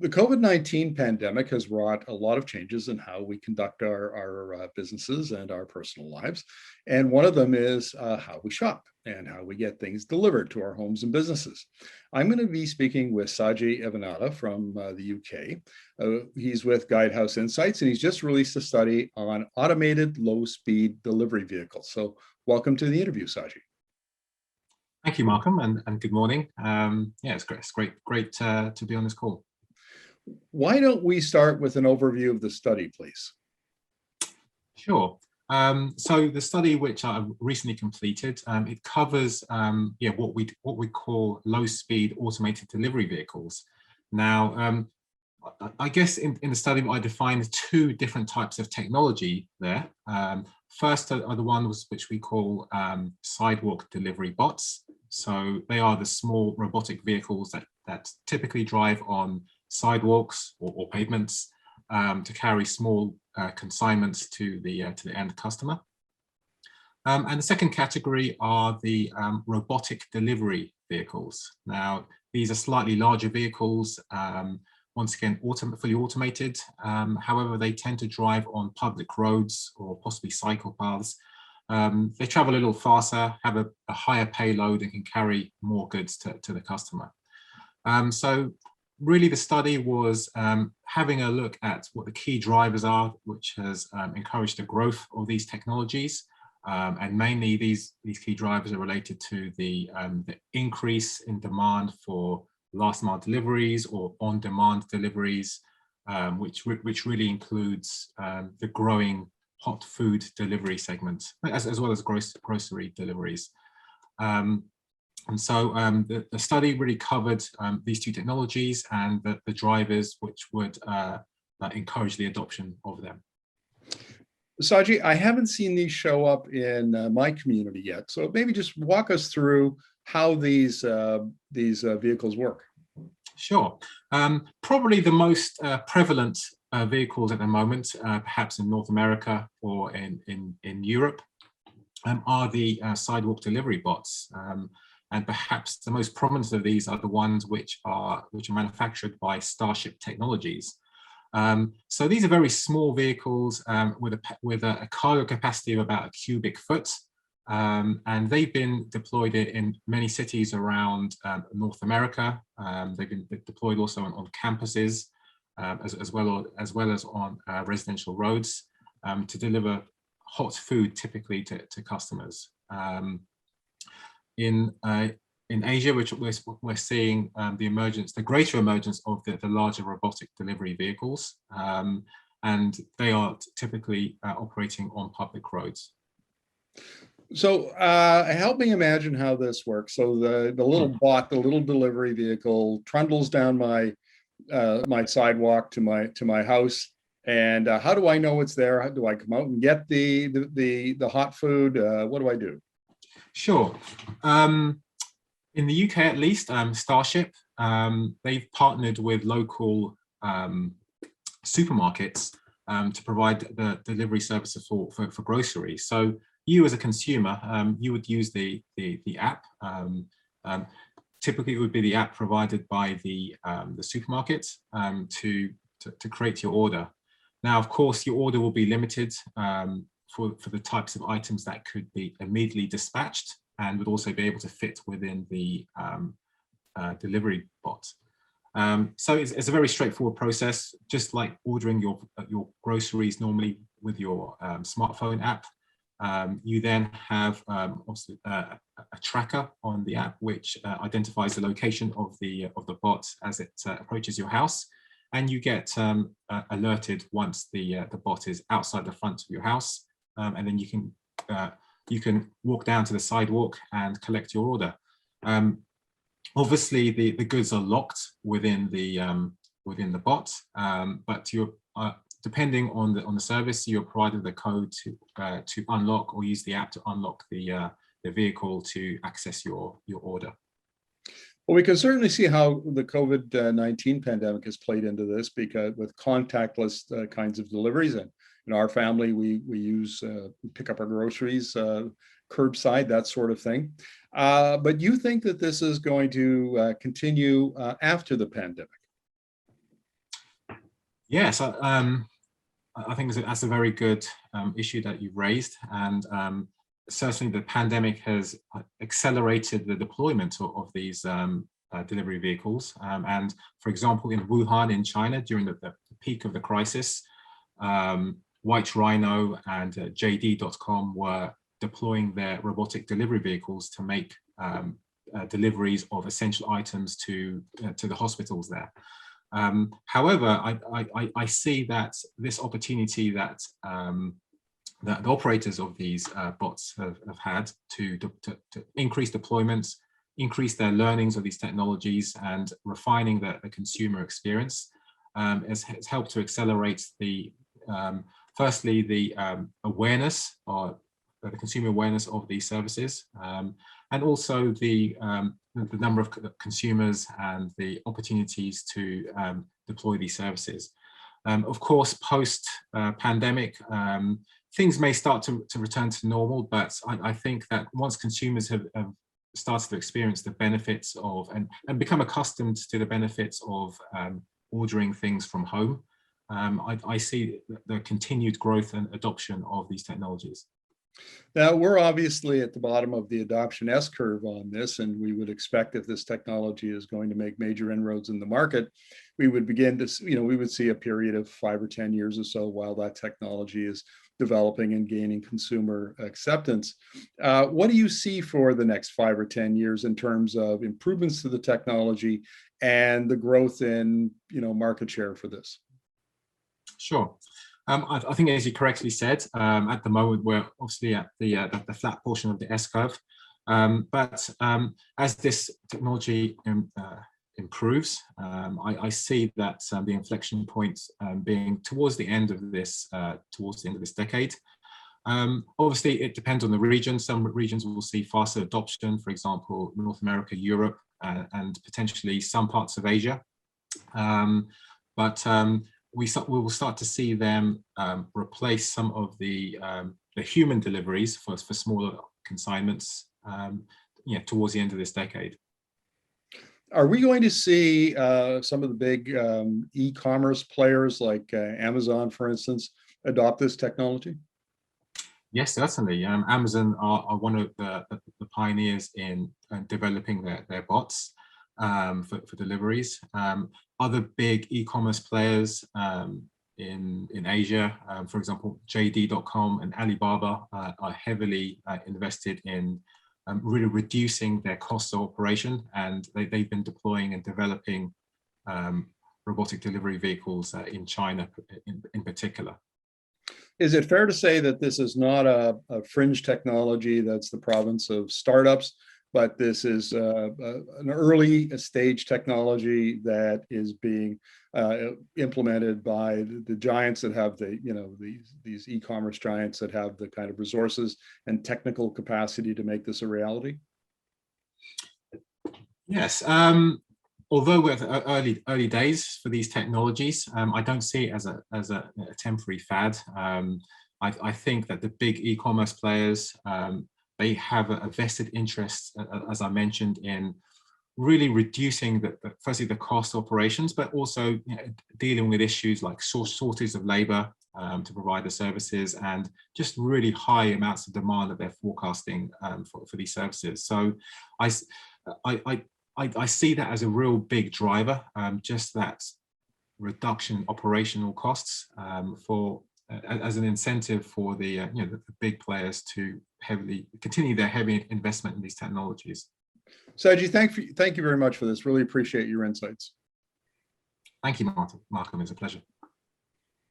The COVID-19 pandemic has wrought a lot of changes in how we conduct our businesses and our personal lives. And one of them is how we shop and how we get things delivered to our homes and businesses. I'm going to be speaking with Sagie Evbenata from the UK. He's with Guidehouse Insights, and he's just released a study on automated low-speed delivery vehicles. So welcome to the interview, Sagie. Thank you, Markham, and good morning. Yeah, it's great to be on this call. Why don't we start with an overview of the study, please? Sure. So the study, which I recently completed, it covers what we call low-speed automated delivery vehicles. Now, I guess in the study, I defined two different types of technology there. First are the ones which we call sidewalk delivery bots. So they are the small robotic vehicles that typically drive on sidewalks or pavements to carry small consignments to the end customer. And the second category are the robotic delivery vehicles. Now, these are slightly larger vehicles, once again, fully automated. However, they tend to drive on public roads or possibly cycle paths. They travel a little faster, have a higher payload, and can carry more goods to the customer. So really the study was having a look at what the key drivers are, which has encouraged the growth of these technologies. And mainly these key drivers are related to the increase in demand for last mile deliveries or on-demand deliveries, which really includes the growing hot food delivery segment, as well as grocery deliveries. And so the study really covered these two technologies and the drivers which would encourage the adoption of them. Sagie, I haven't seen these show up in my community yet, so maybe just walk us through how these vehicles work. Sure. Probably the most prevalent vehicles at the moment, perhaps in North America or in Europe, are the sidewalk delivery bots. And perhaps the most prominent of these are the ones which are manufactured by Starship Technologies. So these are very small vehicles with a cargo capacity of about a cubic foot. And they've been deployed in many cities around North America. They've been deployed also on campuses, as well as on residential roads to deliver hot food typically to customers. In Asia, which we're seeing the greater emergence of the larger robotic delivery vehicles, and they are typically operating on public roads. So help me imagine how this works. So the little bot, the little delivery vehicle, trundles down my my sidewalk to my house. And how do I know it's there? How do I come out and get the hot food? What do I do? Sure. In the UK, at least, Starship, they've partnered with local supermarkets to provide the delivery services for groceries. So you as a consumer, you would use the app. Typically, it would be the app provided by the supermarket to create your order. Now, of course, your order will be limited for the types of items that could be immediately dispatched and would also be able to fit within the delivery bot. So it's a very straightforward process, just like ordering your groceries normally with your smartphone app. You then have obviously a tracker on the app which identifies the location of the bot as it approaches your house, and you get alerted once the bot is outside the front of your house, and then you can walk down to the sidewalk and collect your order. Obviously, the goods are locked within the bot, but you're depending on the service, you're provided the code to unlock or use the app to unlock the vehicle to access your order. Well, we can certainly see how the COVID-19 pandemic has played into this, because with contactless kinds of deliveries, and in our family, we pick up our groceries curbside, that sort of thing. But you think that this is going to continue after the pandemic? Yes, I think that's a very good issue that you've raised, and certainly the pandemic has accelerated the deployment of these delivery vehicles. And for example, in Wuhan in China, during the peak of the crisis, White Rhino and JD.com were deploying their robotic delivery vehicles to make deliveries of essential items to the hospitals there. However, I see that this opportunity that that the operators of these bots have had to increase deployments, increase their learnings of these technologies, and refining the consumer experience has helped to accelerate the firstly the awareness, or the consumer awareness of these services, and also the number of consumers and the opportunities to deploy these services. Of course, post pandemic, things may start to return to normal, but I think that once consumers have started to experience the benefits of and become accustomed to the benefits of ordering things from home, I see the continued growth and adoption of these technologies. Now, we're obviously at the bottom of the adoption S-curve on this, and we would expect if this technology is going to make major inroads in the market, we would begin to, we would see a period of 5 or 10 years or so while that technology is developing and gaining consumer acceptance. What do you see for the next 5 or 10 years in terms of improvements to the technology and the growth in, market share for this? Sure. I think, as you correctly said, at the moment we're obviously at the flat portion of the S-curve, but as this technology improves, I see that the inflection point being towards the end of this decade. Obviously, it depends on the region. Some regions will see faster adoption, for example, North America, Europe, and potentially some parts of Asia. But we will start to see them replace some of the human deliveries for smaller consignments towards the end of this decade. Are we going to see some of the big e-commerce players like Amazon, for instance, adopt this technology? Yes, certainly. Amazon are one of the pioneers in developing their bots for deliveries. Other big e-commerce players in Asia, for example, JD.com and Alibaba are heavily invested in really reducing their cost of operation, and they've been deploying and developing robotic delivery vehicles in China in particular. Is it fair to say that this is not a fringe technology that's the province of startups, but this is an early stage technology that is being implemented by the giants that have these e-commerce giants that have the kind of resources and technical capacity to make this a reality? Yes. Although we're at early days for these technologies, I don't see it as a temporary fad. I think that the big e-commerce players, they have a vested interest, as I mentioned, in really reducing firstly the cost of operations, but also dealing with issues like shortage of labor to provide the services, and just really high amounts of demand that they're forecasting for these services. So I see that as a real big driver, just that reduction in operational costs as an incentive for the big players to continue their heavy investment in these technologies. Sagie, thank you very much for this. Really appreciate your insights. Thank you, Markham. It's a pleasure.